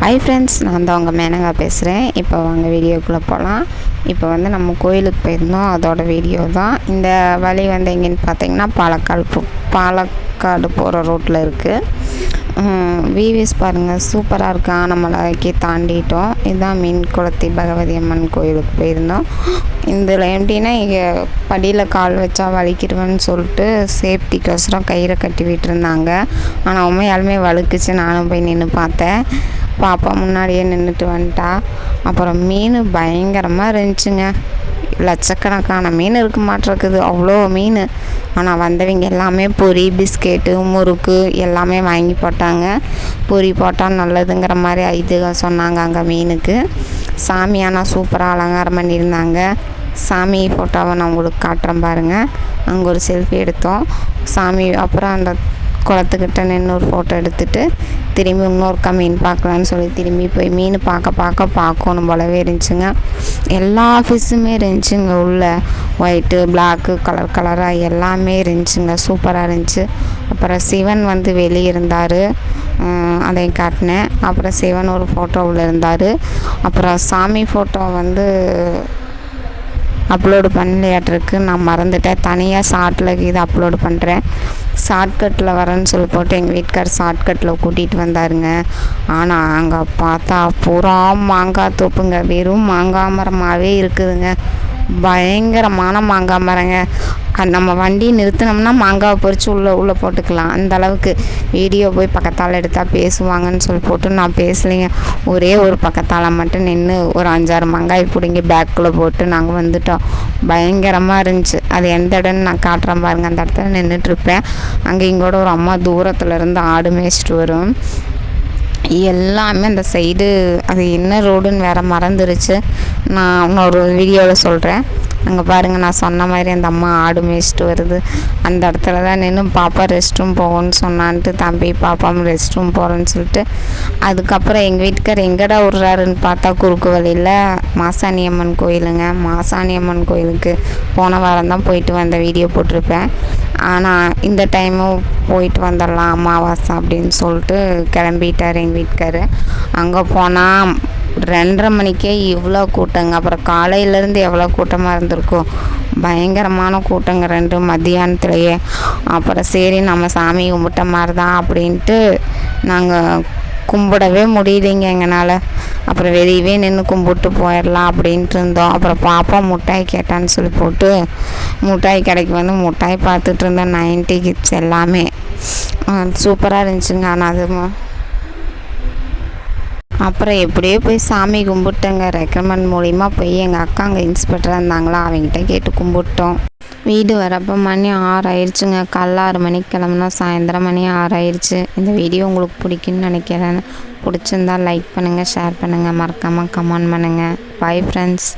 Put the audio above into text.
Hi friends, நான் தான் உங்கள் மேனகா பேசுகிறேன். இப்போ வாங்க வீடியோக்குள்ளே போகலாம். இப்போ நம்ம கோயிலுக்கு போயிருந்தோம், அதோட வீடியோ தான். இந்த வழி எங்கேன்னு பார்த்தீங்கன்னா பாலக்காடு போகிற ரோட்டில் இருக்குது. விவிஸ் பாருங்கள், சூப்பராக இருக்குது. ஆனமலைக்கு தாண்டிட்டோம். இதுதான் மீன் குளத்தி பகவதி அம்மன் கோயிலுக்கு போயிருந்தோம். இதில் எப்படின்னா, இங்கே படியில் கால் வச்சா வலிக்கிடுவேன்னு சொல்லிட்டு சேஃப்டிக்கோசரம் கயிறை கட்டி விட்டுருந்தாங்க. ஆனால் உண்மையாலுமே வழுக்குச்சு. நானும் போய் நின்று பார்த்தேன். பாப்பா முன்னாடியே நின்றுட்டு வந்துட்டா. அப்புறம் மீன் பயங்கரமாக இருந்துச்சுங்க. லட்சக்கணக்கான மீன் இருக்க மாட்டிருக்குது, அவ்வளோ மீன். ஆனால் வந்தவங்க எல்லாமே பொரி, பிஸ்கெட்டு, முறுக்கு எல்லாமே வாங்கி போட்டாங்க. பொரி போட்டால் நல்லதுங்கிற மாதிரி ஐதீகம் சொன்னாங்க. அங்கே மீனுக்கு சாமி ஆனால் சூப்பராக அலங்காரம் பண்ணியிருந்தாங்க. சாமி ஃபோட்டோவை நான் உங்களுக்கு காட்டுறேன் பாருங்கள். அங்கே ஒரு செல்ஃபி எடுத்தோம் சாமி. அப்புறம் அந்த குளத்துக்கிட்ட நின்று ஒரு ஃபோட்டோ எடுத்துகிட்டு திரும்பி இன்னொருக்கா மீன் பார்க்கலான்னு சொல்லி திரும்பி போய் மீன் பார்க்கணும் போலவே இருந்துச்சுங்க. எல்லா ஃபிஷ்ஷுமே இருந்துச்சுங்க. உள்ள ஒயிட்டு, பிளாக்கு, கலராக எல்லாமே இருந்துச்சுங்க. சூப்பராக இருந்துச்சு. அப்புறம் சிவன் வெளியே இருந்தார், அதையும் காட்டினேன். அப்புறம் சிவன் ஒரு ஃபோட்டோவில் இருந்தார். அப்புறம் சாமி ஃபோட்டோ அப்லோடு பண்ணலையாட்டிருக்கு, நான் மறந்துட்டேன். தனியாக ஷார்ட்டில் இது அப்லோடு பண்ணுறேன். ஷார்ட்கட்டில் வரேன்னு சொல்லி போட்டு எங்கள் வீட்டுக்கார் ஷார்ட்கட்டில் கூட்டிகிட்டு வந்தாருங்க. ஆனால் அங்கே பார்த்தா பூரா மாங்காய் தோப்புங்க. வெறும் மாங்காய் மரமாகவே இருக்குதுங்க. பயங்கரமான மாங்காய் மரங்க. நம்ம வண்டி நிறுத்தினோம்னா மாங்காவை பறித்து உள்ளே போட்டுக்கலாம். அந்த அளவுக்கு வீடியோ போய் பக்கத்தால் எடுத்தால் பேசுவாங்கன்னு சொல்லி போட்டு நான் பேசலைங்க. ஒரே ஒரு பக்கத்தால் மட்டும் நின்று ஒரு 5-6 மாங்காய் பிடிங்கி பேக்குள்ளே போட்டு நாங்கள் வந்துட்டோம். பயங்கரமாக இருந்துச்சு. அது எந்த இடம்னு நான் காட்டுறேன் பாருங்கள். அந்த இடத்துல நின்றுட்டுருப்பேன். அங்கே இங்கோட ஒரு அம்மா தூரத்தில் இருந்து ஆடு மேய்ச்சிட்டு வரும். எல்லாமே அந்த சைடு, அது என்ன ரோடுன்னு வேறு மறந்துருச்சு. நான் இன்னொரு வீடியோவில் சொல்கிறேன். அங்கே பாருங்கள், நான் சொன்ன மாதிரி அந்த அம்மா ஆடு மேய்ச்சிட்டு வருது. அந்த இடத்துல தான் நின்று பாப்பா ரெஸ்ட் ரூம் போகணுன்னு சொன்னான்ட்டு தம்பி பாப்பா ரெஸ்ட் ரூம் போகிறேன்னு சொல்லிட்டு அதுக்கப்புறம் எங்கள் வீட்டுக்கார் எங்கடா விட்றாருன்னு பார்த்தா குறுக்கு வழியில் மாசாணியம்மன் கோயிலுங்க. மாசாணியம்மன் கோயிலுக்கு போன வாரம் தான் போயிட்டு வந்த வீடியோ போட்டிருப்பேன். ஆனால் இந்த டைமும் போயிட்டு வந்துடலாம் அமாவாசை அப்படின்னு சொல்லிட்டு கிளம்பிட்டார் எங்கள் வீட்டுக்கார். அங்கே போனால் 2:30 மணிக்கே இவ்வளோ கூட்டங்க. அப்புறம் காலையிலேருந்து எவ்வளோ கூட்டமாக இருந்திருக்கும். பயங்கரமான கூட்டங்க 2 மத்தியானத்துலேயே. அப்புறம் சரி நம்ம சாமி கும்பிட்ட மாதிரி தான் அப்படின்ட்டு நாங்கள் கும்பிடவே முடியலைங்க எங்களால். அப்புறம் வெளியவே நின்று கும்பிட்டு போயிடலாம் அப்படின்ட்டு இருந்தோம். அப்புறம் பாப்பா மிட்டாய் கேட்டான்னு சொல்லி போட்டு மிட்டாய் கடைக்கு மிட்டாய் பார்த்துட்டு இருந்தோம். 90 கிட்ஸ் எல்லாமே சூப்பராக இருந்துச்சுங்க. ஆனால் அது அப்புறம் எப்படியோ போய் சாமி கும்பிட்டேங்க. ரெக்கமெண்ட் மூலிமா போய் எங்கள் அக்கா அங்கே இன்ஸ்பெக்டராக இருந்தாங்களா, அவங்ககிட்ட கேட்டு கும்பிட்டோம். வீடு வரப்போ மணி 6 ஆயிடுச்சுங்க. காலைல 6 மணிக்கு கிளம்புனா சாயந்தரம் மணி 6 ஆயிடுச்சு. இந்த வீடியோ உங்களுக்கு பிடிக்குன்னு நினைக்கிறேன். பிடிச்சிருந்தா லைக் பண்ணுங்கள், ஷேர் பண்ணுங்கள், மறக்காமல் கமெண்ட் பண்ணுங்கள். Bye friends.